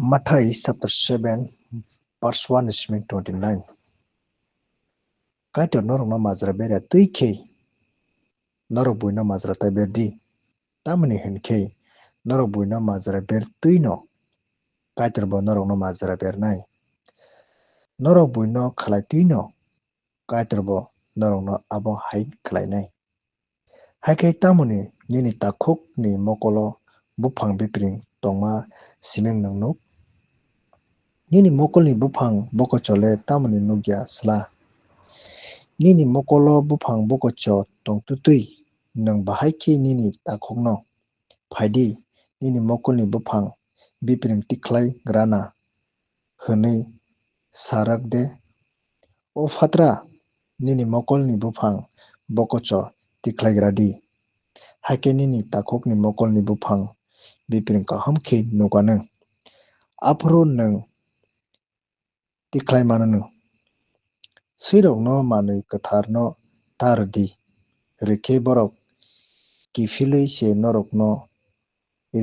Matthai chapter 7 verse 1 is 29. Kaitor norok no majra bera tuikhe norok buino majra tai berdi tamoni hinkhe norok buino majra ber tuino kaitor bo norok no majra bernai norok buino khlai tuino kaitor bo norok no abo hai khlainai haikhe tamoni nini takhok ni mokolo buphang bipring tongma siming nungnuk nini mokol ni buphang bokochole tamoni nugya sla nini mokolo buphang bokocho tongtutui nung bahaikhe nini takhokno phaidi nini mokol ni buphang bipring tiklai grana hwnui sarakde o fatra nini mokol ni buphang bokocho tiklaigradi haikhe nini takhok ni mokol ni buphang bipring kaham khe nukano afuru nung tiklai mano swrok no manui kwthar no tardi rwkhe borok kifilui se norok no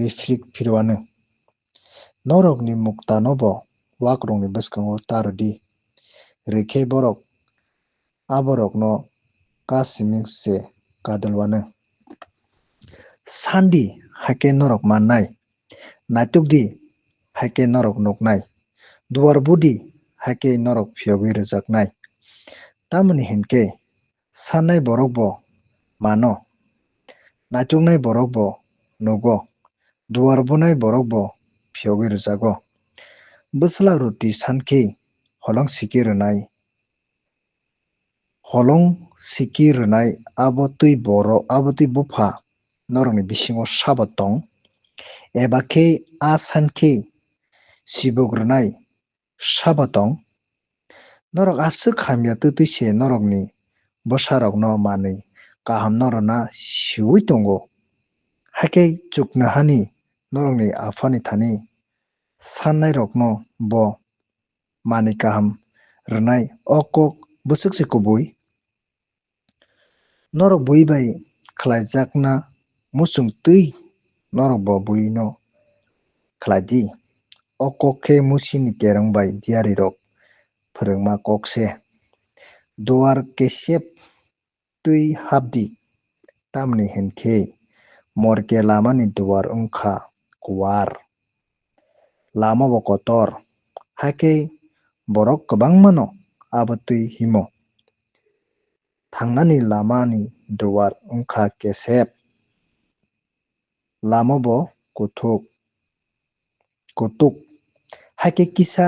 rifrik phirwano norok ni mukta no bo wakrok ni bwskango tardi rwkhe aborok no kasiming se kadulwano sandi haikhe norok mannai naitokdi haikhe norok nuknai duar budi haikhe norok phiyogwi rwjaknai tamoni hinkhe sannai borok bo mano naitoknai borok bo nugo duar bunai borok bo phiyogwi rwjago bwswla roti sankhe holong siki rwnai abo tui bupha norok ni bisingo sabo tong eba khe aa sankhe sibuk rwnai sabo tong norok aswk hamya tutui se norok ni bwsarok no manui kaham no rwna siwi tongo haikhe chuknahani norok ni aphani thani sannai rok no bo manui kaham rwnai o kok bwswk se kubui norok bui bai khlaijakna muchungtui norok bo bui no khlaidi o kok khe musi ni kereng bai diari rok phwrwngma kok se duar kesep tui habdi tamoni hinkhe morke lama ni duar wngkha kuwar lama bo kotor haikhe borok kwbangma no abo tui himo thangnani lama ni duar wngkha kesep lama bo kutuk haikhe kisa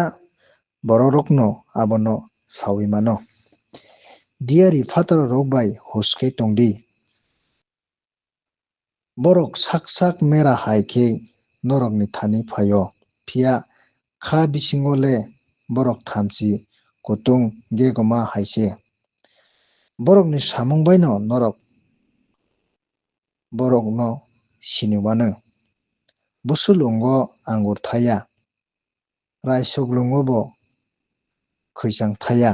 borok rok no abono sawi mano diari fataro rok bai huske tongdi borok sak mera hai khe norok ni thani phaio phiya kha bisingo le borok thamchi kutung gegoma haise borok ni samung bai no borok no sinimano bwswlungo angur thaya raichuklungo bo khwuichang thaya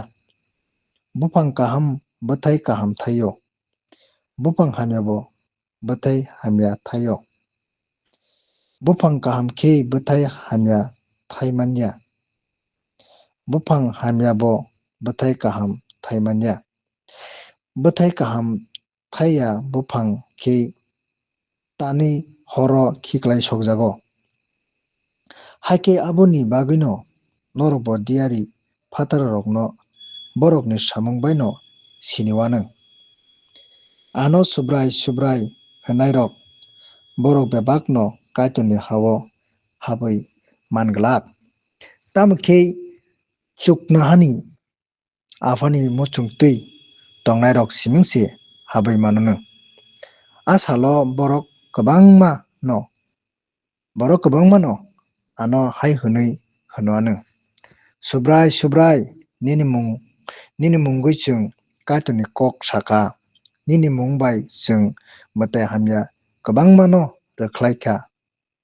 buphang kaham bwthai kaham thaio buphang hamya bo bwthai hamya thaio buphang kaham khe bwthai hamya thaimanya buphang hamya bo bwthai kaham thaimanya bwthai kaham thaiya buphang khe tani horo khiklai sokjago haikhe aboni bagui no norok bo diari fataro rok no borok ni samung bai no siniwano ano subrai hwnai rok borok bebak no kaitor ni ha o habui manglak tamokhe chuknahani aphani muchungtui tongnai rok siming se habui mano a salo borok kwbangma no ano hai hwnui hwnουano subrai nini mungui chwng kaitor ni kok saka nini mung bai chwng bwthai hamya kwbangma no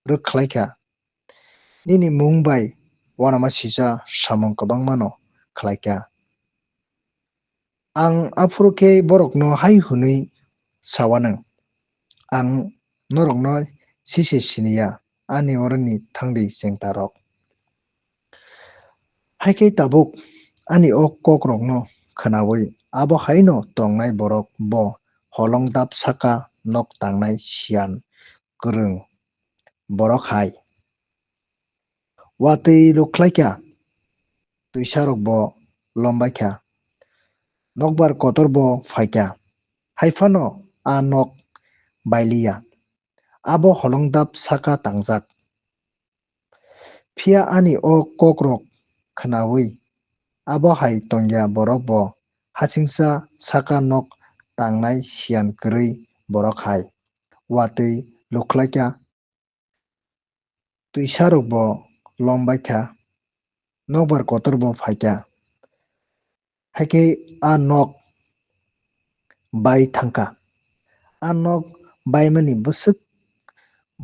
rwkhlaikha nini mung bai uanamasisa samung kwbangma no khlaikha ang afuru khe borok no hai hwnui sawano ang norok no sise siniya ani oroni thangdi chengta rok. Haikei tabuk ani o kokrokno khwnawi abo haino tongnai borok bo holongdap saka nok tangnai siyan kwrwng borok hai. Watui rwkhlaikha twuisarok bo lombaikha nokbar kotor bo faikha haifano aa nok bailiya abo holongdap saka tangjak. Phiya ani o kokrok khwnawi abo hai tongya borok bo hachingsa saka nok tangnai siyan kwrwi borok hai. Watui rwkhlaikha twuisarok bo lombaikha nokbar kotor bo faikha haikhe aa nok bai thangkha. Aa nok baimani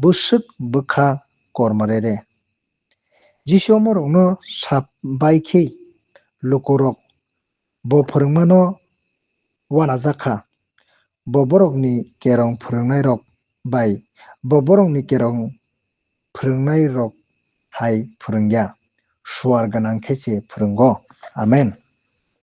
bwswk bwkha kormo rere. Jisoo rokno baikhe lukurok bo phwrwngma no uanajakha. Bo borokni kerong phwrwngnai rok bai bo borokni kerong phwrwngnai rok hai phwrwngya. Swar gwnang khe se phwrwnggo. Amen.